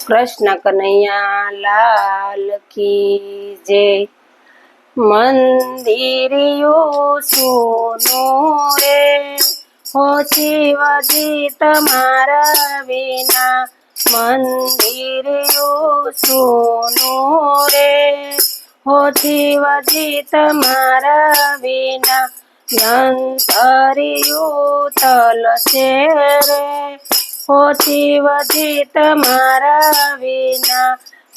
कृष्ण कन्हैया लाल की जय। मंदिरियो सुनो रे हो शिवजी तमारा बिना, मंदिरियो सुनो रे हो शिवजी तमारा बिना, अंतरियो तलसे रे हो शिवजी तमारा बिना,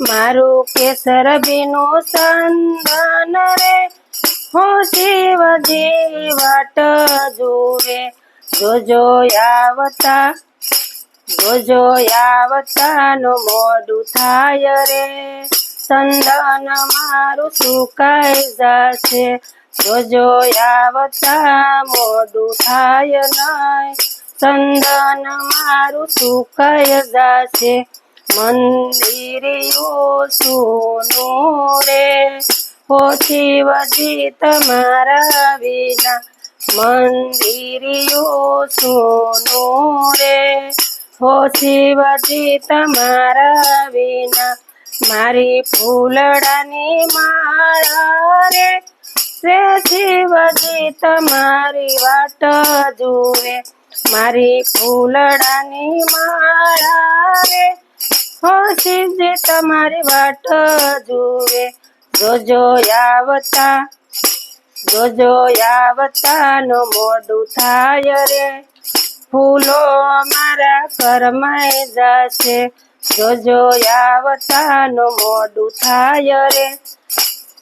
मारू केसर बिनु संदन रे हो शिवजी वाट जुवे, जोजो आवता नो मोडू थाय रे, संदन मारू सुकाई जाशे, जोजो आवता मोडू थाय नाय, संदन मारू सुकाई जाशे। मंदिरियो सुनो रे हो शिवजी तमारा बिना, मंदिरियो सुनो रे हो शिवजी तमारा बिना, मारी फूलड़ानी माळा रे रे शिवजी तमारी वाट जुवे, मारी फूलड़ानी माळा रे हो शिवजी तमारी वाट जुवे, जोजो आवता नो मोडू थाय रे, फूलो मारा करमाई जाशे, जोजो आवता नो मोडू थाय रे,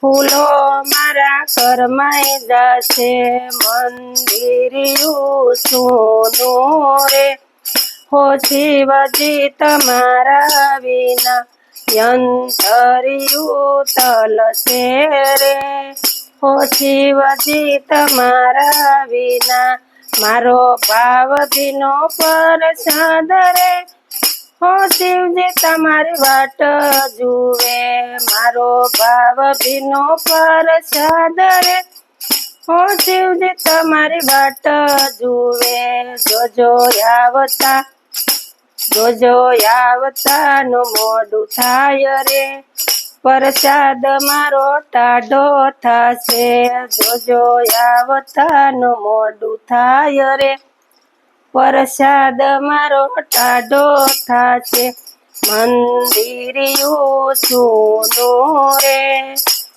फूलो मारा करमाई जाशे। मंदिरियो सुनो रे हो शिवजी तमारा बिना, अंतरियो तलसे रे हो शिवजी तमारा बिना, मारो भाव बिनो प्रसाद रे हो शिवजी तमारी वाट जुवे, मारो भाव बिनो प्रसाद रे हो शिवजी तमारी वाट जुवे, जोजो आवता नो मोडू थाय रे, प्रसाद मारो टाढो थाशे, जोजो आवता नो मोडू थाय रे, प्रसाद मारो टाढो थाशे। मंदिरियो सुनो रे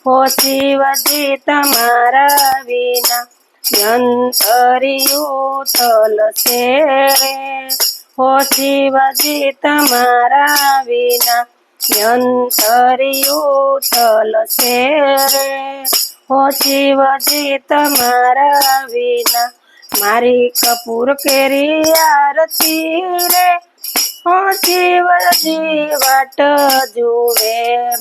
हो शिवजी तमारा बिना, अंतरियो तलसे रे हो शिवजी तमारा बिना, अंतरियो तलसे रे हो शिवजी तमारा बिना, मारी कपूर केरी आरती रे हो शिवजी वाट जुवे,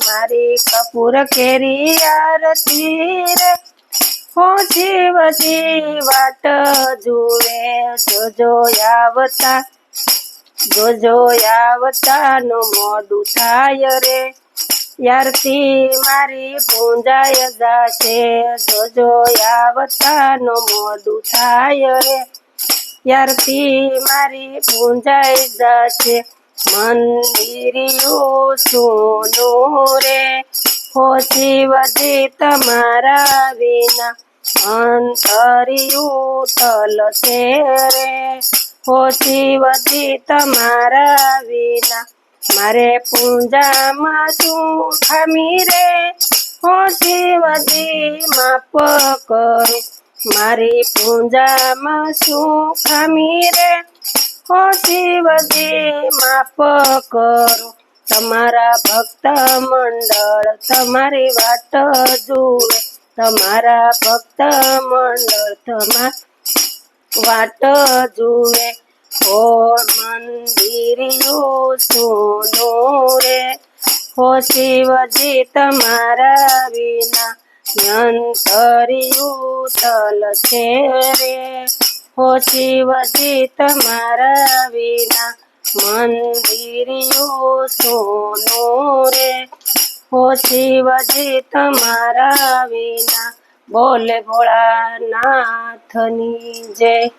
मारी कपूर केरी आरती रे हो शिवजी वाट जुवे, जोजो आवता नो मोडू थाय रे, यारती मारी पूंजाय जाशे, जोजो आवता नो मोडू थाय रे, यारती मारी पूंजाय जाशे। मंदिरियो सुनो रे हो शिवजी तमारा बिना, अंतरियो तलसे रे हो शिवजी तमारा बिना, मारे पूजा में शू खामी रे हो शिवजी माप करो, मारी पूजा में शू खामी रे हो शिवजी माप करो, तमारा भक्त मंडल तमारी वाट जुवे, तमारा भक्त मंडल तमारी वाट जुवे हो मंदिरियो सुनो रे हो शिवजी तमारा बिना, अंतरियो तलसे रे हो शिवजी तमारा बिना, मंदिरियो सुनो रे हो शिवजी तमारा बिना। बोले भोळानाथनी जय।